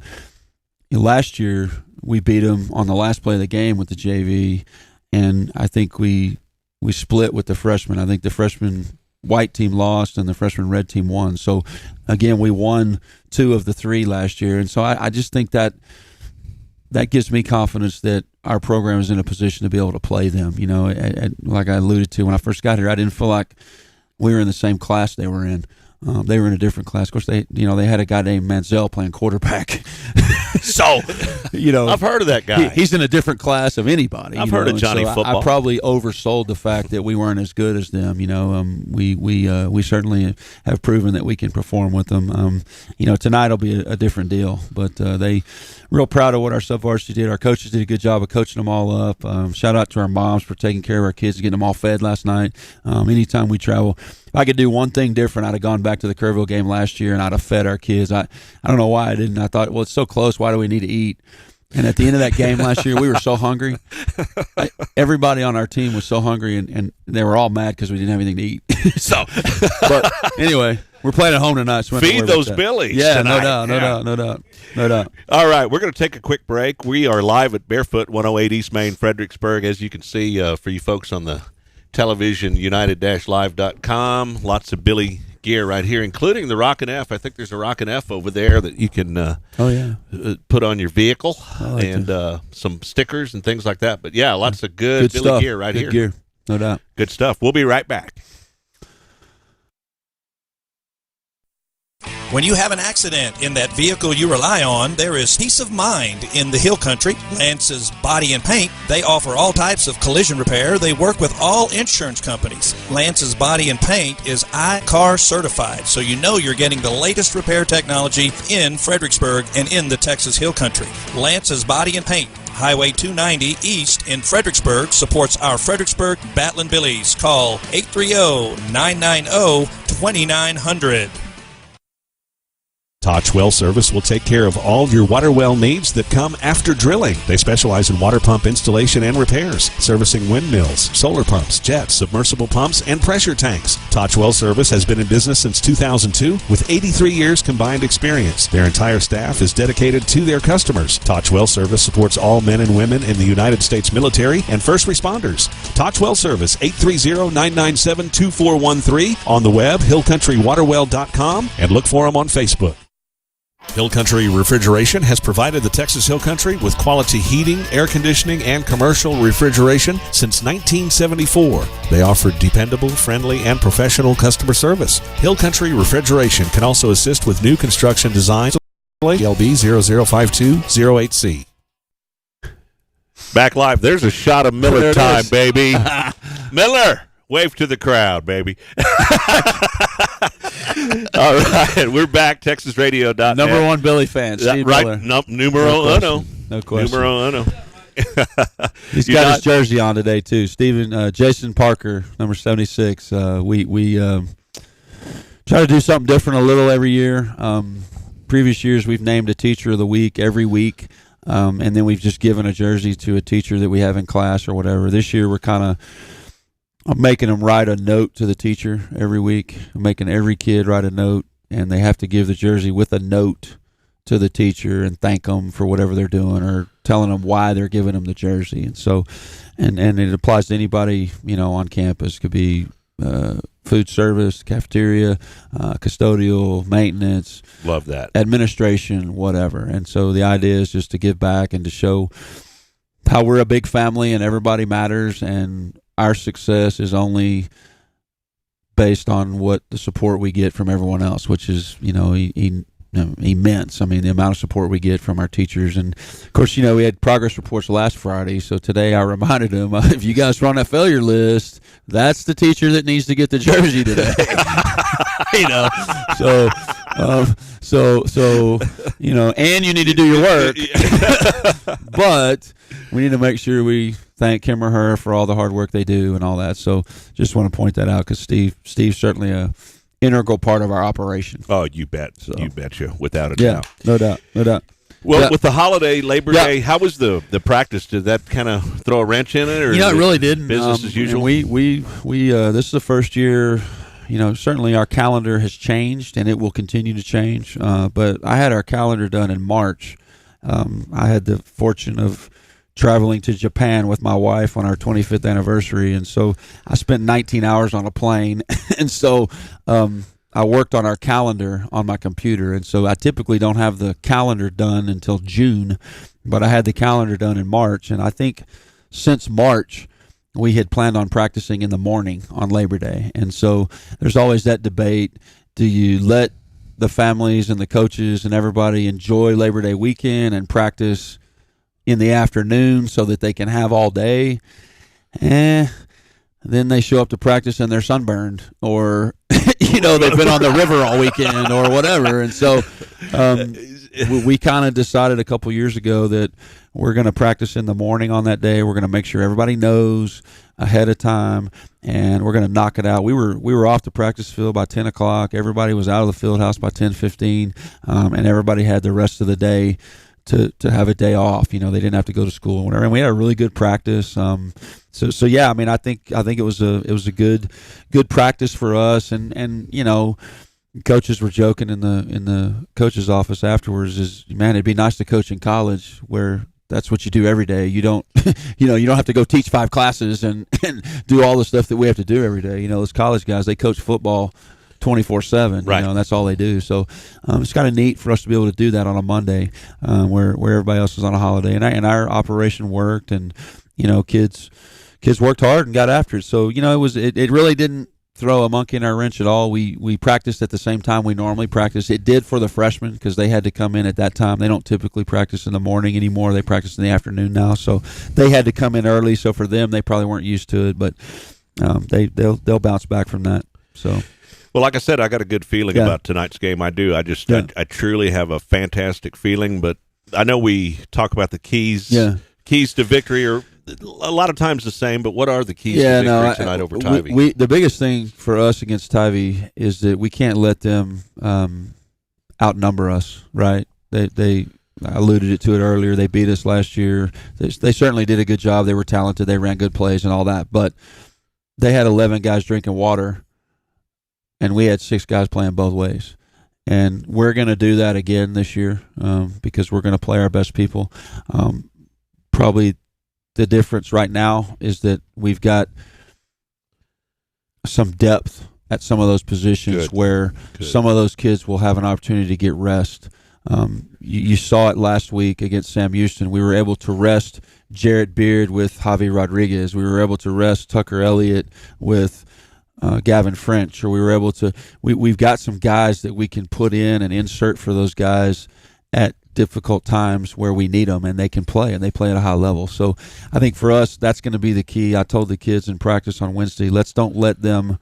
last year we beat them on the last play of the game with the JV, and I think we split with the freshmen. I think the freshman white team lost and the freshman red team won. So again, we won 2 of the 3 last year, and so I just think that gives me confidence that our program is in a position to be able to play them. Like I alluded to when I first got here, I didn't feel like we were in the same class they were in. They were in a different class. Of course, they had a guy named Manziel playing quarterback. So, I've heard of that guy. He's in a different class of anybody. I've heard of Johnny Football. I probably oversold the fact that we weren't as good as them. We certainly have proven that we can perform with them. Tonight will be a different deal, but they real proud of what our sub-varsity did. Our coaches did a good job of coaching them all up. Shout out to our moms for taking care of our kids, getting them all fed last night. Anytime we travel, if I could do one thing different, I'd have gone back to the Kerrville game last year and I'd have fed our kids. I don't know why I didn't. I thought, well, it's so close. Why do we need to eat? And at the end of that game last year, we were so hungry. Everybody on our team was so hungry, and they were all mad because we didn't have anything to eat. But anyway, we're playing at home tonight. So feed those Billies. Yeah, tonight. No doubt. All right, we're going to take a quick break. We are live at Barefoot 108 East Main, Fredericksburg. As you can see, for you folks on the television, united-live.com. Lots of Billy gear right here, including the Rockin' F. I think there's a Rockin' F over there that you can put on your vehicle, and some stickers and things like that. But, yeah, lots of good Billy stuff. Gear right good here. Gear, no doubt. Good stuff. We'll be right back. When you have an accident in that vehicle you rely on, there is peace of mind in the Hill Country. Lance's Body and Paint, they offer all types of collision repair. They work with all insurance companies. Lance's Body and Paint is iCar certified, so you know you're getting the latest repair technology in Fredericksburg and in the Texas Hill Country. Lance's Body and Paint, Highway 290 East in Fredericksburg, supports our Fredericksburg Battlin Billies. Call 830-990-2900. Toch Well Service will take care of all your water well needs that come after drilling. They specialize in water pump installation and repairs, servicing windmills, solar pumps, jets, submersible pumps, and pressure tanks. Toch Well Service has been in business since 2002 with 83 years combined experience. Their entire staff is dedicated to their customers. Toch Well Service supports all men and women in the United States military and first responders. Toch Well Service, 830-997-2413. On the web, hillcountrywaterwell.com, and look for them on Facebook. Hill Country Refrigeration has provided the Texas Hill Country with quality heating, air conditioning, and commercial refrigeration since 1974. They offer dependable, friendly, and professional customer service. Hill Country Refrigeration can also assist with new construction designs. LB 005208C. Back live. There's a shot of Miller time, baby. Miller! Wave to the crowd, baby. All right, we're back. TexasRadio.net. Number one Billy fan, Steve Miller. Numero uno. No question. Numero uno. He's got his jersey on today too. Jason Parker, number 76. We try to do something different a little every year. Previous years, we've named a teacher of the week every week, and then we've just given a jersey to a teacher that we have in class or whatever. This year, we're kind of making them write a note to the teacher every week. I'm making every kid write a note, and they have to give the jersey with a note to the teacher and thank them for whatever they're doing or telling them why they're giving them the jersey. And so, and it applies to anybody, on campus. Could be food service, cafeteria, custodial, maintenance. Love that. Administration, whatever. And so the idea is just to give back and to show how we're a big family and everybody matters, and our success is only based on what the support we get from everyone else, which is, immense. I mean, the amount of support we get from our teachers. And, of course, we had progress reports last Friday, so today I reminded them, if you guys are on that failure list, that's the teacher that needs to get the jersey today. And you need to do your work. But we need to make sure we thank him or her for all the hard work they do and all that. So just want to point that out because Steve's certainly a integral part of our operation. Oh, you bet. So, you betcha, without a doubt. No doubt. Well, with the holiday, Labor Day, how was the practice? Did that kind of throw a wrench in it? Or it really didn't. Business as usual? We this is the first year, certainly our calendar has changed, and it will continue to change. But I had our calendar done in March. I had the fortune of traveling to Japan with my wife on our 25th anniversary, and so I spent 19 hours on a plane. And so I worked on our calendar on my computer, and so I typically don't have the calendar done until June, but I had the calendar done in March. And I think since March we had planned on practicing in the morning on Labor Day. And so there's always that debate: do you let the families and the coaches and everybody enjoy Labor Day weekend and practice in the afternoon so that they can have all day? Then they show up to practice and they're sunburned, or they've been on the river all weekend or whatever. And so we kind of decided a couple years ago that we're going to practice in the morning on that day. We're going to make sure everybody knows ahead of time, and we're going to knock it out. We were off the practice field by 10 o'clock. Everybody was out of the field house by 10:15, and everybody had the rest of the day to have a day off. They didn't have to go to school or whatever. And we had a really good practice. So yeah, I mean, I think it was a good practice for us. And coaches were joking in the coach's office afterwards is, man, it'd be nice to coach in college where that's what you do every day. You don't you don't have to go teach 5 classes and do all the stuff that we have to do every day. Those college guys, they coach football 24/7, right? And that's all they do. So it's kind of neat for us to be able to do that on a Monday, where everybody else is on a holiday, and our operation worked, and kids worked hard and got after it. So it really didn't throw a monkey in our wrench at all. We practiced at the same time we normally practice. It did for the freshmen because they had to come in at that time. They don't typically practice in the morning anymore. They practice in the afternoon now, so they had to come in early. So for them, they probably weren't used to it, but they'll bounce back from that. So. Well, like I said, I got a good feeling about tonight's game. I do. I truly have a fantastic feeling. But I know we talk about the keys to victory, or a lot of times the same. But what are the keys to victory tonight over Tivy? The biggest thing for us against Tivy is that we can't let them outnumber us. Right? They I alluded to it earlier. They beat us last year. They certainly did a good job. They were talented. They ran good plays and all that. But they had 11 guys drinking water, and we had 6 guys playing both ways. And we're going to do that again this year because we're going to play our best people. Probably the difference right now is that we've got some depth at some of those positions where some of those kids will have an opportunity to get rest. You saw it last week against Sam Houston. We were able to rest Jarrett Beard with Javi Rodriguez. We were able to rest Tucker Elliott with Gavin French, or we were able to we've got some guys that we can put in and insert for those guys at difficult times where we need them, and they can play, and they play at a high level. So I think for us, that's going to be the key. I told the kids in practice on Wednesday, don't let them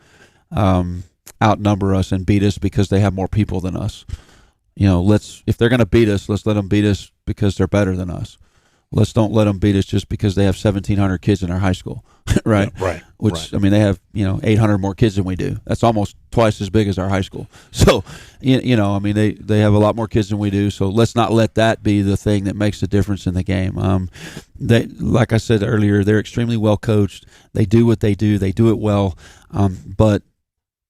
outnumber us and beat us because they have more people than us. If they're going to beat us, let's let them beat us because they're better than us. Let's don't let them beat us just because they have 1,700 kids in our high school, right? Yeah, right. Which, right. I mean, they have, 800 more kids than we do. That's almost twice as big as our high school. So, I mean, they have a lot more kids than we do. So let's not let that be the thing that makes the difference in the game. They, like I said earlier, they're extremely well coached. They do what they do. They do it well. But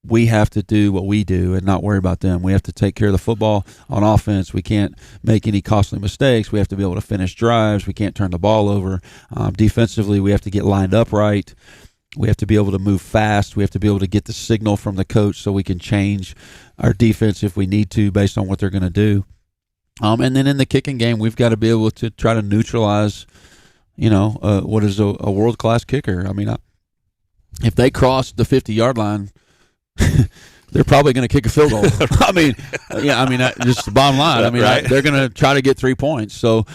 we have to do what we do and not worry about them. We have to take care of the football on offense. We can't make any costly mistakes. We have to be able to finish drives. We can't turn the ball over. Defensively, we have to get lined up right. We have to be able to move fast. We have to be able to get the signal from the coach so we can change our defense if we need to based on what they're going to do. And then in the kicking game, we've got to be able to try to neutralize, what is a world-class kicker. I mean, if they cross the 50-yard line, they're probably going to kick a field goal. Just the bottom line. I mean, right. They're going to try to get 3 points. So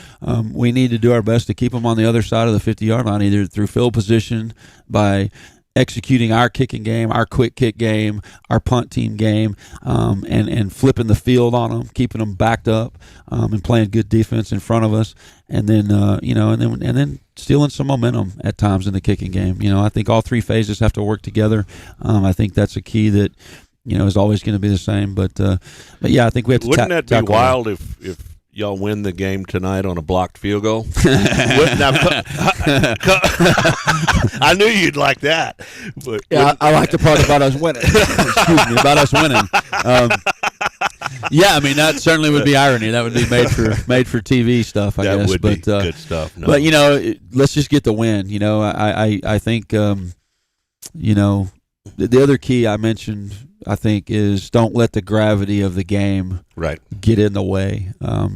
we need to do our best to keep them on the other side of the 50-yard line, either through field position, by executing our kicking game, our quick kick game, our punt team game, and flipping the field on them, keeping them backed up, and playing good defense in front of us, and then and then stealing some momentum at times in the kicking game. I think all 3 phases have to work together. I think that's a key that is always going to be the same. But yeah, I think we have to. Wouldn't that be wild if y'all win the game tonight on a blocked field goal? I knew you'd like that. But yeah, I like the part about us winning. Excuse me, about us winning. Yeah, I mean, that certainly would be irony. That would be made for TV stuff, I guess. That would be good stuff. No. But let's just get the win. I think the other key I mentioned, I think, is don't let the gravity of the game get in the way. I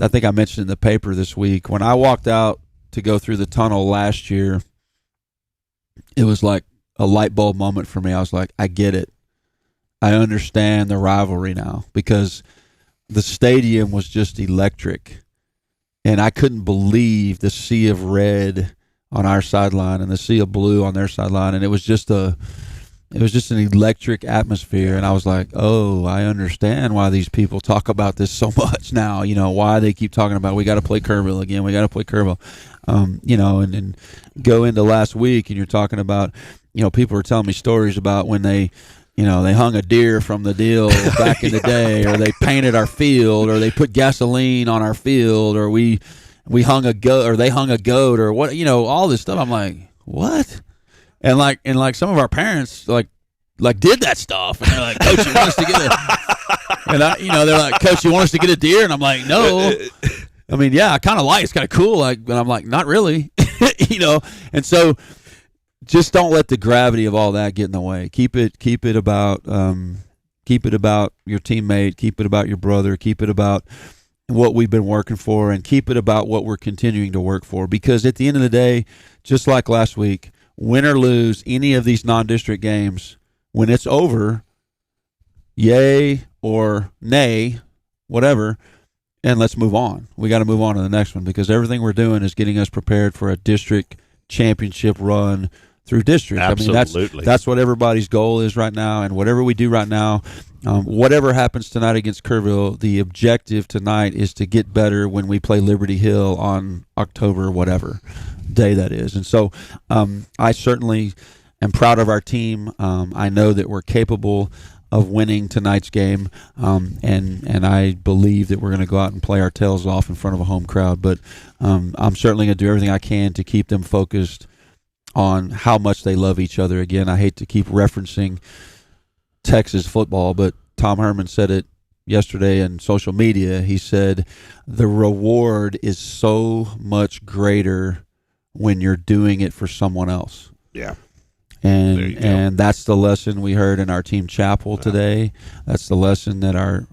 think I mentioned in the paper this week, when I walked out to go through the tunnel last year, it was like a light bulb moment for me. I was like, I get it. I understand the rivalry now, because the stadium was just electric, and I couldn't believe the sea of red on our sideline and the sea of blue on their sideline, and it was just an electric atmosphere. And I was like, oh, I understand why these people talk about this so much now. Why they keep talking about, we got to play Kerrville again. We got to play Kerrville. And go into last week, and you're talking about, people were telling me stories about when they hung a deer from the deal back in the day, or they painted our field, or they put gasoline on our field, or we hung a goat, or they hung a goat, or what, all this stuff. I'm like, what? And like some of our parents like did that stuff, and they're like, Coach, you want us to get they're like, Coach, you want us to get a deer? And I'm like, no. I mean, yeah, I kind of like, it's kind of cool, but I'm like, not really, And so, just don't let the gravity of all that get in the way. Keep it about your teammate. Keep it about your brother. Keep it about what we've been working for, and keep it about what we're continuing to work for. Because at the end of the day, just like last week, win or lose any of these non-district games, when it's over, yay or nay, whatever, and let's move on. We got to move on to the next one, because everything we're doing is getting us prepared for a district championship run through district. Absolutely. I mean, that's what everybody's goal is right now, and whatever we do right now, whatever happens tonight against Kerrville, the objective tonight is to get better when we play Liberty Hill on October whatever day that is. And so I certainly am proud of our team. I know that we're capable of winning tonight's game, and I believe that we're going to go out and play our tails off in front of a home crowd. But I'm certainly going to do everything I can to keep them focused on how much they love each other. Again, I hate to keep referencing Texas football, but Tom Herman said it yesterday in social media. He said the reward is so much greater when you're doing it for someone else. Yeah. And that's the lesson we heard in our team chapel today. That's the lesson that our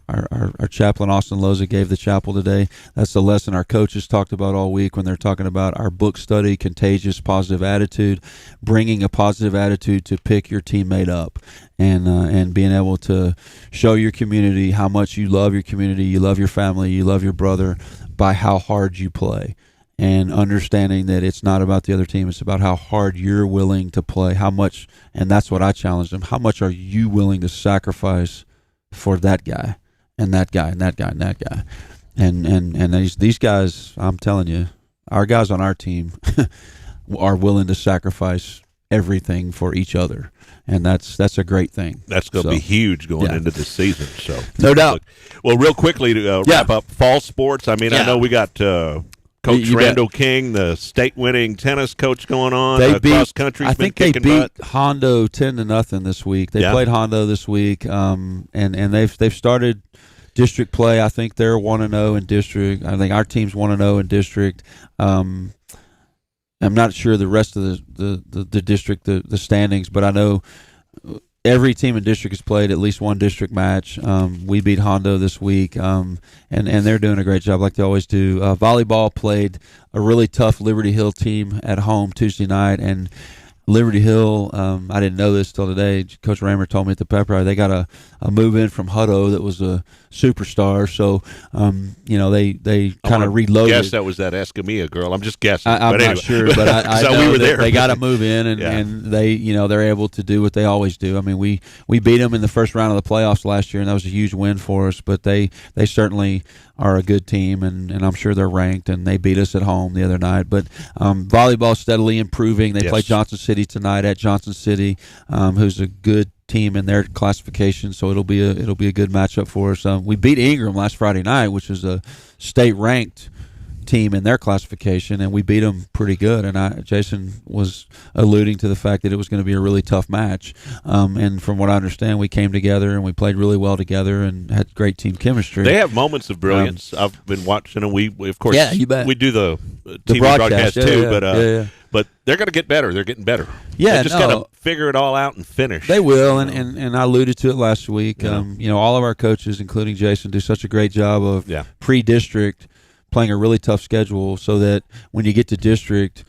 chaplain Austin Loza gave the chapel today. That's the lesson our coaches talked about all week when they're talking about our book study, Contagious Positive Attitude, bringing a positive attitude to pick your teammate up, and being able to show your community how much you love your community, you love your family, you love your brother by how hard you play. And understanding that it's not about the other team, it's about how hard you're willing to play, how much, and that's what I challenged them, how much are you willing to sacrifice for that guy, and that guy, and that guy, and that guy. And these guys, I'm telling you, our guys on our team are willing to sacrifice everything for each other. And that's a great thing. That's going to be huge going into this season. So no doubt. Well, real quickly to wrap up fall sports. I mean, I know we got Coach Randall King, the state-winning tennis coach, going on. Cross country's I think been they kicking beat Hondo 10-0 this week. They played Hondo this week, and they've started district play. I think they're 1-0 in district. I think our team's 1-0 in district. I'm not sure the rest of the district, the standings, but I know every team in district has played at least one district match. We beat Hondo this week, and they're doing a great job like they always do. Volleyball played a really tough Liberty Hill team at home Tuesday night, and Liberty Hill, I didn't know this till today. Coach Raymer told me at the pep rally they got a move in from Hutto that was a superstar. So, they kind of reloaded. I guess that was that Escamilla girl. I'm just guessing. I'm not sure, but I know we were there. They got to move in, and they, they're able to do what they always do. I mean, we beat them in the first round of the playoffs last year, and that was a huge win for us. But they certainly are a good team, and I'm sure they're ranked, and they beat us at home the other night. But volleyball steadily improving. They play Johnson City tonight at Johnson City, who's a good team in their classification, so it'll be a good matchup for us. We beat Ingram last Friday night, which is a state-ranked team in their classification, and we beat them pretty good. And Jason was alluding to the fact that it was going to be a really tough match. And from what I understand, we came together and we played really well together and had great team chemistry. They have moments of brilliance. I've been watching, and we of course, you bet. we do the TV broadcast too. But they're going to get better. They're getting better. Yeah, they just got to figure it all out and finish. They will, and I alluded to it last week. Yeah. All of our coaches, including Jason, do such a great job of pre-district playing a really tough schedule so that when you get to district,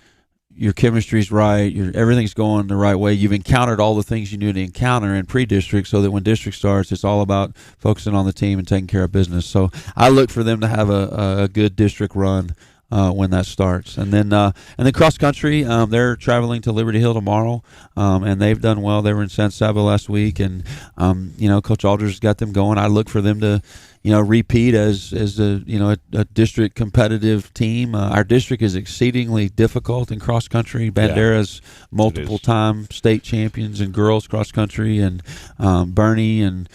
your chemistry's right, everything's going the right way. You've encountered all the things you need to encounter in pre-district so that when district starts, it's all about focusing on the team and taking care of business. So I look for them to have a good district run when that starts. And then cross country, they're traveling to Liberty Hill tomorrow, and they've done well. They were in San Saba last week, and Coach Alders got them going. I look for them to repeat as a district competitive team. Our district is exceedingly difficult in cross country. Bandera's multiple time state champions in girls cross country, and Bernie and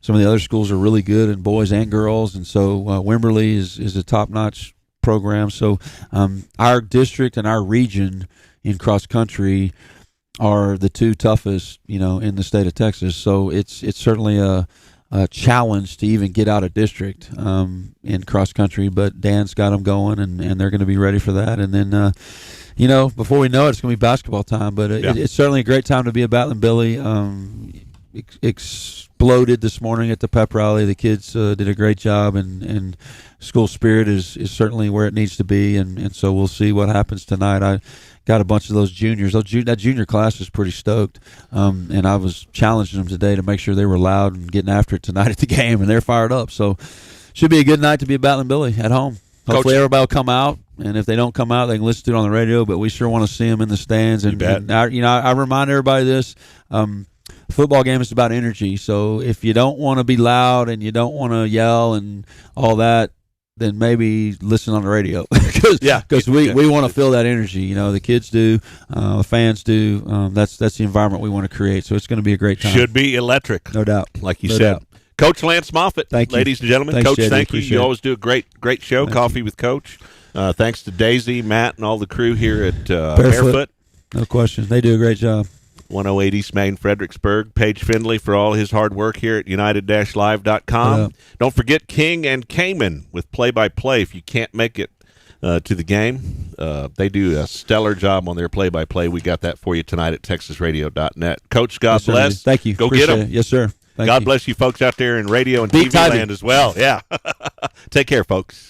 some of the other schools are really good in boys and girls, and so Wimberley is a top notch program. So our district and our region in cross country are the two toughest in the state of Texas. So it's certainly a challenge to even get out of district in cross country, but Dan's got them going, and they're going to be ready for that. And then before we know it, it's going to be basketball time. But it's certainly a great time to be a Battlin Billy. Exploded this morning at the pep rally. The kids did a great job, and school spirit is certainly where it needs to be, and so we'll see what happens tonight. I got a bunch of those juniors. That junior class is pretty stoked, and I was challenging them today to make sure they were loud and getting after it tonight at the game, and they're fired up. So should be a good night to be a Battlin Billy at home. Hopefully everybody will come out, and if they don't come out, they can listen to it on the radio, but we sure want to see them in the stands. And I remind everybody this, football game is about energy, so if you don't want to be loud and you don't want to yell and all that, then maybe listen on the radio because we want to feel that energy. The kids do, fans do. That's the environment we want to create. So it's going to be a great time. Should be electric, no doubt. Like you said, Coach Lance Moffet. Thank you, ladies and gentlemen. Thanks, Coach, JD, thank you. You always do a great show. Thank Coffee you. with Coach. Thanks to Daisy, Matt, and all the crew here at Barefoot. No question, they do a great job. 108 East Main, Fredericksburg. Paige Findlay for all his hard work here at united-live.com. Don't forget King and Cayman with play-by-play. If you can't make it to the game, they do a stellar job on their play-by-play. We got that for you tonight at texasradio.net. Coach, God bless. Thank you. Go Appreciate get them. Yes, sir. God bless you folks out there in radio and TV land as well. Yeah. Take care, folks.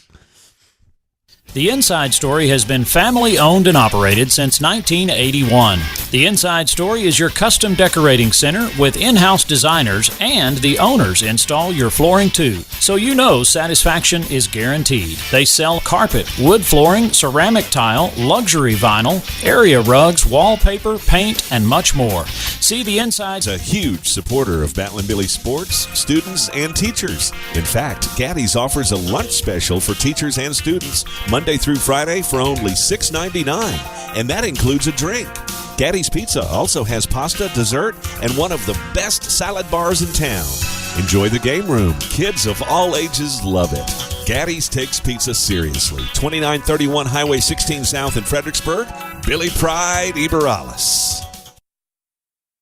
The Inside Story has been family owned and operated since 1981. The Inside Story is your custom decorating center with in-house designers, and the owners install your flooring too, so you know satisfaction is guaranteed. They sell carpet, wood flooring, ceramic tile, luxury vinyl, area rugs, wallpaper, paint, and much more. See the Inside. A huge supporter of Battlin Billies Sports, students, and teachers. In fact, Gaddy's offers a lunch special for teachers and students Monday through Friday for only $6.99, and that includes a drink. Gaddy's Pizza also has pasta, dessert, and one of the best salad bars in town. Enjoy the game room. Kids of all ages love it. Gaddy's takes pizza seriously. 2931 Highway 16 South in Fredericksburg. Billy Pride, Iberales.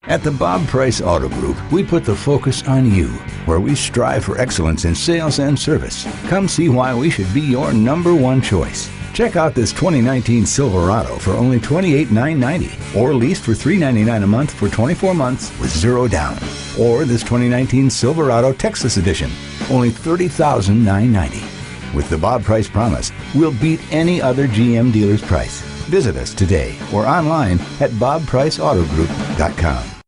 At the Bob Price Auto Group, we put the focus on you, where we strive for excellence in sales and service. Come see why we should be your number one choice. Check out this 2019 Silverado for only $28,990, or leased for $399 a month for 24 months with zero down. Or this 2019 Silverado Texas Edition, only $30,990. With the Bob Price Promise, we'll beat any other GM dealer's price. Visit us today or online at bobpriceautogroup.com.